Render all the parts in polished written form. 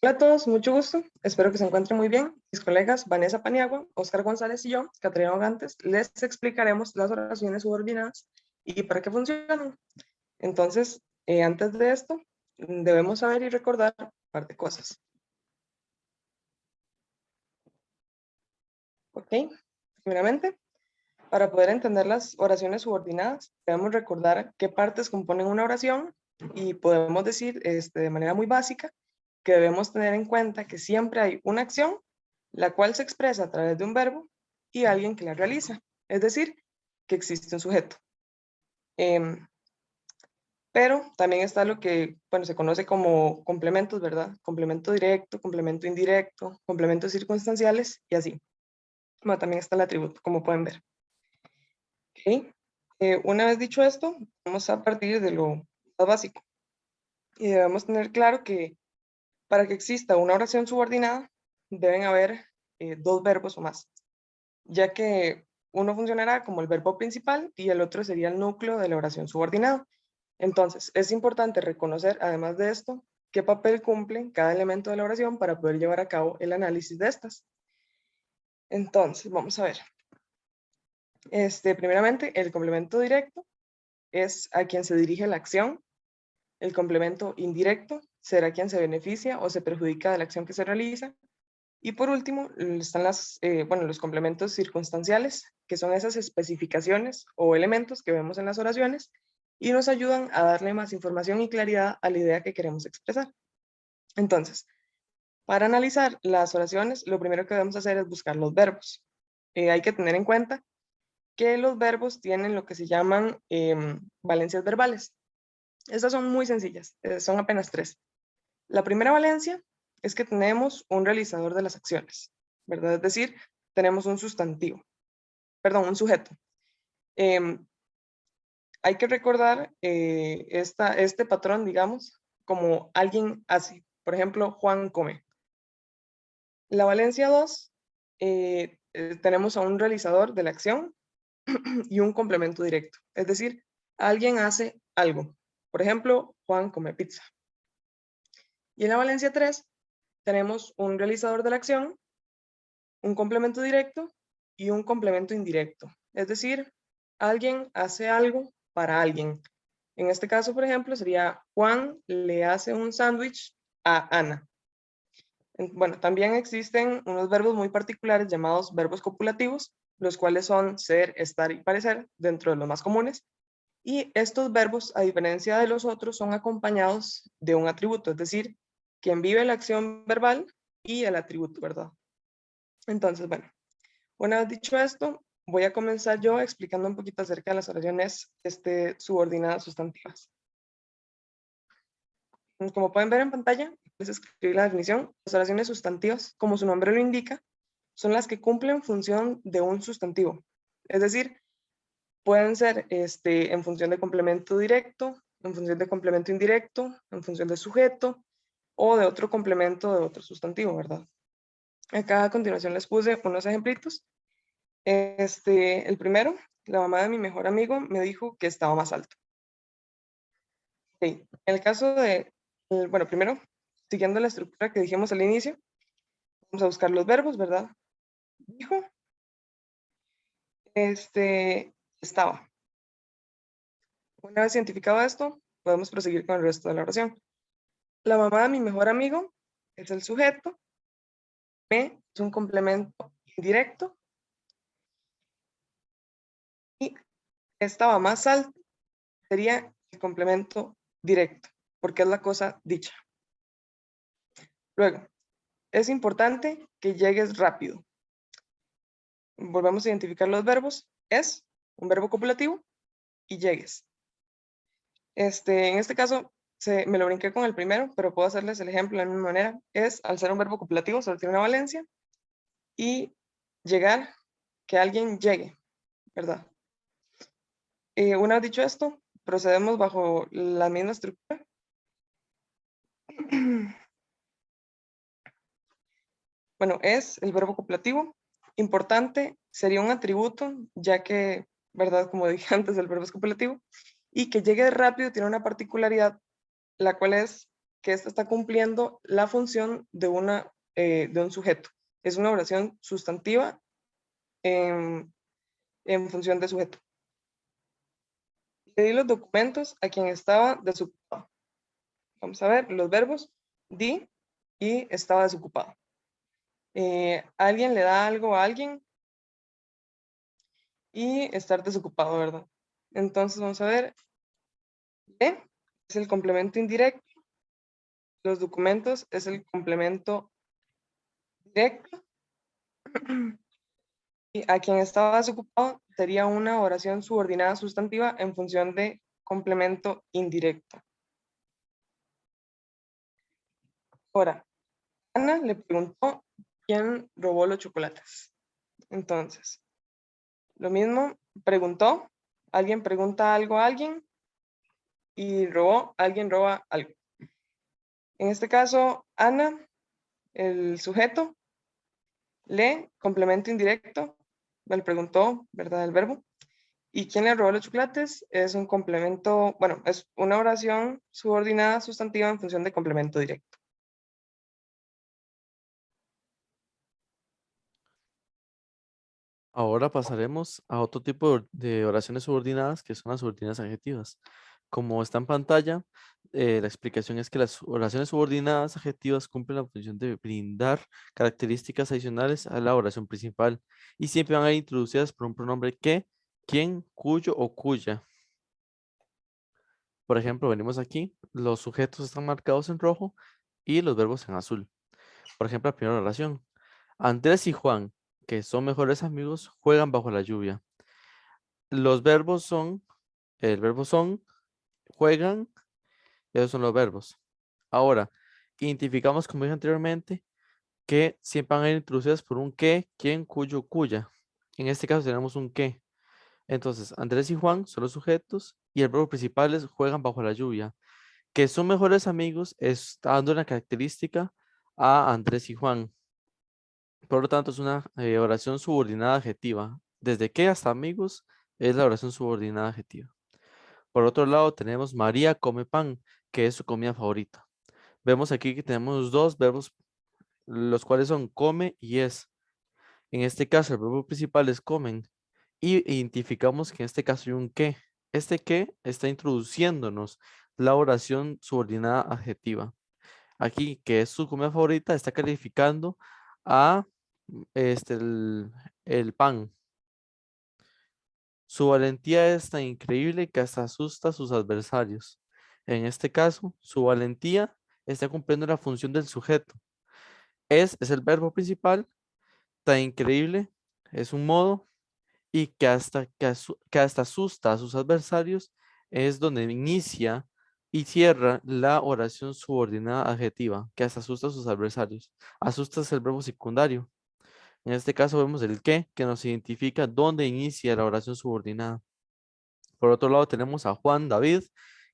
Hola a todos, mucho gusto. Espero que se encuentren muy bien. Mis colegas Vanessa Paniagua, Oscar González y yo, Caterina Ogantes, les explicaremos las oraciones subordinadas y para qué funcionan. Entonces, antes de esto, debemos saber y recordar un par de cosas. ¿Ok? Primeramente, para poder entender las oraciones subordinadas, debemos recordar qué partes componen una oración y podemos decir de manera muy básica que debemos tener en cuenta que siempre hay una acción, la cual se expresa a través de un verbo y alguien que la realiza. Es decir, que existe un sujeto. Pero también está lo que, bueno, se conoce como complementos, ¿verdad? Complemento directo, complemento indirecto, complementos circunstanciales y así. Bueno, también está el atributo, como pueden ver. ¿Ok? Una vez dicho esto, vamos a partir de lo más básico. Y debemos tener claro que para que exista una oración subordinada, deben haber dos verbos o más, ya que uno funcionará como el verbo principal y el otro sería el núcleo de la oración subordinada. Entonces, es importante reconocer, además de esto, qué papel cumple cada elemento de la oración para poder llevar a cabo el análisis de estas. Entonces, vamos a ver. Primeramente, el complemento directo es a quien se dirige la acción. El complemento indirecto será quien se beneficia o se perjudica de la acción que se realiza. Y por último, están los complementos circunstanciales, que son esas especificaciones o elementos que vemos en las oraciones y nos ayudan a darle más información y claridad a la idea que queremos expresar. Entonces, para analizar las oraciones, lo primero que debemos hacer es buscar los verbos. Hay que tener en cuenta que los verbos tienen lo que se llaman valencias verbales. Estas son muy sencillas, son apenas tres. La primera valencia es que tenemos un realizador de las acciones, ¿verdad? Es decir, tenemos un sustantivo, perdón, un sujeto. Hay que recordar este patrón, digamos, como alguien hace. Por ejemplo, Juan come. La valencia 2, tenemos a un realizador de la acción y un complemento directo. Es decir, alguien hace algo. Por ejemplo, Juan come pizza. Y en la valencia 3, tenemos un realizador de la acción, un complemento directo y un complemento indirecto. Es decir, alguien hace algo para alguien. En este caso, por ejemplo, sería Juan le hace un sándwich a Ana. Bueno, también existen unos verbos muy particulares llamados verbos copulativos, los cuales son ser, estar y parecer, dentro de los más comunes. Y estos verbos, a diferencia de los otros, son acompañados de un atributo, es decir, quien vive la acción verbal y el atributo, ¿verdad? Entonces, bueno, una vez dicho esto, voy a comenzar yo explicando un poquito acerca de las oraciones subordinadas sustantivas. Como pueden ver en pantalla, les escribí la definición. Las oraciones sustantivas, como su nombre lo indica, son las que cumplen función de un sustantivo. Es decir, pueden ser en función de complemento directo, en función de complemento indirecto, en función de sujeto o de otro complemento de otro sustantivo, ¿verdad? Acá a continuación les puse unos ejemplitos. El primero, la mamá de mi mejor amigo me dijo que estaba más alto. Okay. En el caso de, bueno, primero, siguiendo la estructura que dijimos al inicio, vamos a buscar los verbos, ¿verdad? Dijo, estaba. Una vez identificado esto, podemos proseguir con el resto de la oración. La mamá de mi mejor amigo es el sujeto, me es un complemento indirecto y estaba más alto sería el complemento directo, porque es la cosa dicha. Luego, es importante que llegues rápido. Volvemos a identificar los verbos. Es un verbo copulativo y llegues. En este caso, me lo brinqué con el primero, pero puedo hacerles el ejemplo de la misma manera. Es, al ser un verbo copulativo, solo tiene una valencia. Y llegar, que alguien llegue, ¿verdad? Una vez dicho esto, procedemos bajo la misma estructura. Bueno, es el verbo copulativo. Importante sería un atributo, ya que, ¿verdad? Como dije antes, el verbo es copulativo. Y que llegue rápido tiene una particularidad, la cual es que ésta está cumpliendo la función de un sujeto. Es una oración sustantiva en, en función de sujeto. Le di los documentos a quien estaba desocupado. Vamos a ver los verbos: di y estaba desocupado. Alguien le da algo a alguien y estar desocupado, ¿verdad? Entonces vamos a ver, le es el complemento indirecto, los documentos es el complemento directo, y a quien estaba desocupado sería una oración subordinada sustantiva en función de complemento indirecto. Ahora, Ana le preguntó quién robó los chocolates. Entonces, lo mismo, preguntó, alguien pregunta algo a alguien y robó, alguien roba algo. En este caso, Ana, el sujeto, le, complemento indirecto, me preguntó, ¿verdad? El verbo. ¿Y quién le robó los chocolates? Es un complemento, bueno, es una oración subordinada sustantiva en función de complemento directo. Ahora pasaremos a otro tipo de oraciones subordinadas que son las subordinadas adjetivas. Como está en pantalla, la explicación es que las oraciones subordinadas adjetivas cumplen la función de brindar características adicionales a la oración principal y siempre van a ir introducidas por un pronombre que, quien, cuyo o cuya. Por ejemplo, venimos aquí, los sujetos están marcados en rojo y los verbos en azul. Por ejemplo, la primera oración. Andrés y Juan, que son mejores amigos, juegan bajo la lluvia. Los verbos son, el verbo son, juegan, esos son los verbos. Ahora, identificamos, como dije anteriormente, que siempre van a ir introducidas por un que, quién, cuyo, cuya. En este caso tenemos un que. Entonces, Andrés y Juan son los sujetos y el verbo principal es juegan bajo la lluvia. Que son mejores amigos está dando una característica a Andrés y Juan. Por lo tanto, es una oración subordinada adjetiva. Desde que hasta amigos es la oración subordinada adjetiva. Por otro lado, tenemos María come pan, que es su comida favorita. Vemos aquí que tenemos dos verbos, los cuales son come y es. En este caso, el verbo principal es comen. Y identificamos que en este caso hay un que. Este que está introduciéndonos la oración subordinada adjetiva. Aquí, que es su comida favorita, está calificando a este, el pan. Su valentía es tan increíble que hasta asusta a sus adversarios. En este caso, su valentía está cumpliendo la función del sujeto. Es el verbo principal, tan increíble, es un modo, y que hasta asusta a sus adversarios es donde inicia y cierra la oración subordinada adjetiva, que hasta asusta a sus adversarios. Asusta es el verbo secundario. En este caso vemos el que nos identifica dónde inicia la oración subordinada. Por otro lado tenemos a Juan David,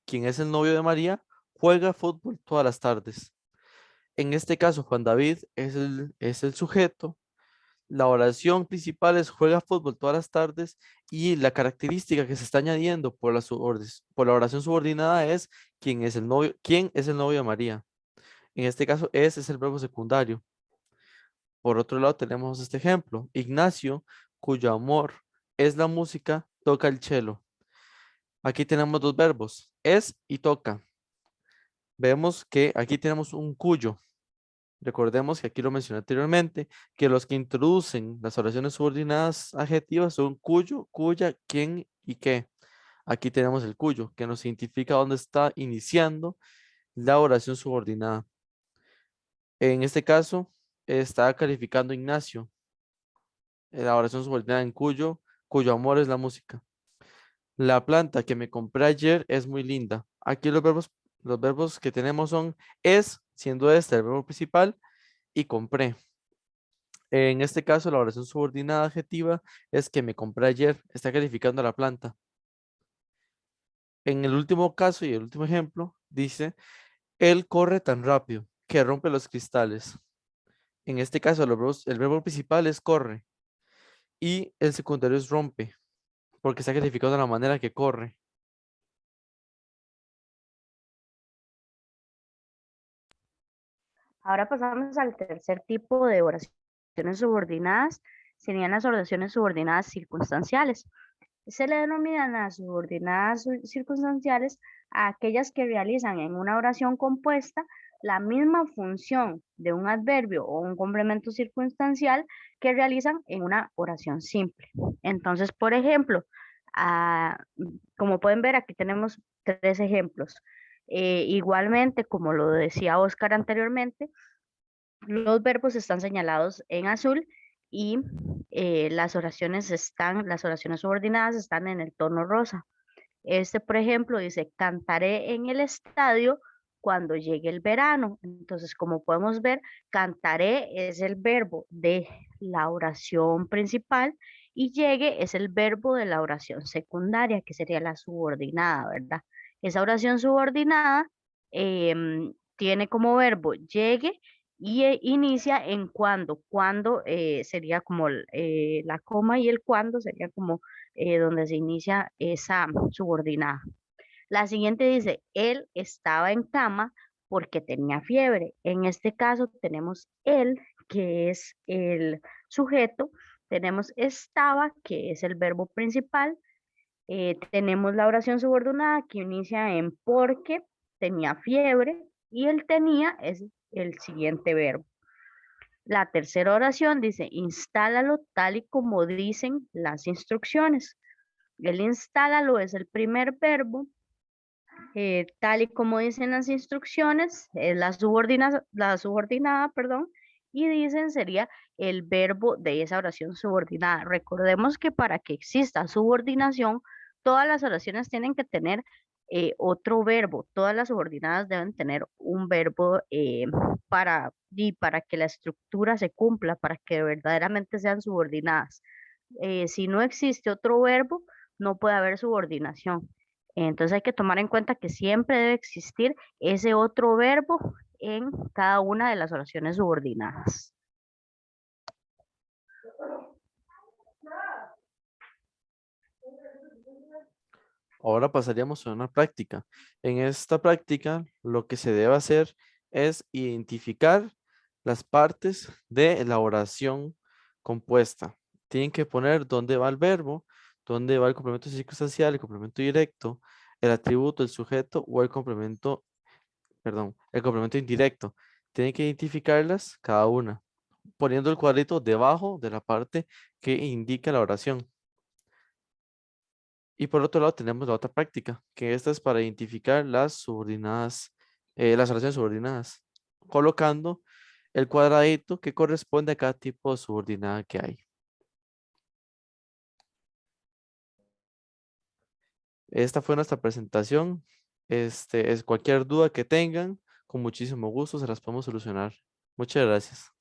quien es el novio de María, juega fútbol todas las tardes. En este caso, Juan David es el sujeto. La oración principal es juega fútbol todas las tardes y la característica que se está añadiendo por la oración subordinada es quién es el novio de María. En este caso, ese es el verbo secundario. Por otro lado, tenemos este ejemplo. Ignacio, cuyo amor es la música, toca el cello. Aquí tenemos dos verbos, es y toca. Vemos que aquí tenemos un cuyo. Recordemos que aquí lo mencioné anteriormente, que los que introducen las oraciones subordinadas adjetivas son cuyo, cuya, quién y qué. Aquí tenemos el cuyo, que nos identifica dónde está iniciando la oración subordinada. En este caso, está calificando Ignacio, la oración subordinada en cuyo amor es la música. La planta que me compré ayer es muy linda. Aquí los verbos que tenemos son es, siendo este el verbo principal, y compré. En este caso, la oración subordinada adjetiva es que me compré ayer. Está calificando a la planta. En el último caso y el último ejemplo, dice, él corre tan rápido que rompe los cristales. En este caso, el verbo principal es corre y el secundario es rompe, porque está calificado de la manera que corre. Ahora pasamos al tercer tipo de oraciones subordinadas, serían las oraciones subordinadas circunstanciales. Se le denominan las subordinadas circunstanciales a aquellas que realizan en una oración compuesta la misma función de un adverbio o un complemento circunstancial que realizan en una oración simple. Entonces, por ejemplo, como pueden ver, aquí tenemos tres ejemplos. Igualmente, como lo decía Oscar anteriormente, los verbos están señalados en azul y las oraciones subordinadas están en el tono rosa. Este, por ejemplo, dice, cantaré en el estadio cuando llegue el verano. Entonces, como podemos ver, cantaré es el verbo de la oración principal y llegue es el verbo de la oración secundaria, que sería la subordinada, ¿verdad? Esa oración subordinada tiene como verbo llegue y inicia en cuando. Cuando sería como la coma y el cuando sería como donde se inicia esa subordinada. La siguiente dice, él estaba en cama porque tenía fiebre. En este caso tenemos él, que es el sujeto, tenemos estaba, que es el verbo principal, tenemos la oración subordinada que inicia en porque tenía fiebre y el tenía es el siguiente verbo. La tercera oración dice, instálalo tal y como dicen las instrucciones. El instálalo es el primer verbo, tal y como dicen las instrucciones, es la subordinada, perdón, y dicen sería el verbo de esa oración subordinada. Recordemos que para que exista subordinación, todas las oraciones tienen que tener otro verbo, todas las subordinadas deben tener un verbo para que la estructura se cumpla, para que verdaderamente sean subordinadas. Si no existe otro verbo, no puede haber subordinación. Entonces hay que tomar en cuenta que siempre debe existir ese otro verbo en cada una de las oraciones subordinadas. Ahora pasaríamos a una práctica. En esta práctica, lo que se debe hacer es identificar las partes de la oración compuesta. Tienen que poner dónde va el verbo, dónde va el complemento circunstancial, el complemento directo, el atributo, el sujeto o el complemento, perdón, el complemento indirecto. Tienen que identificarlas cada una, poniendo el cuadrito debajo de la parte que indica la oración. Y por otro lado tenemos la otra práctica, que esta es para identificar las subordinadas, las oraciones subordinadas, colocando el cuadradito que corresponde a cada tipo de subordinada que hay. Esta fue nuestra presentación. Es cualquier duda que tengan, con muchísimo gusto se las podemos solucionar. Muchas gracias.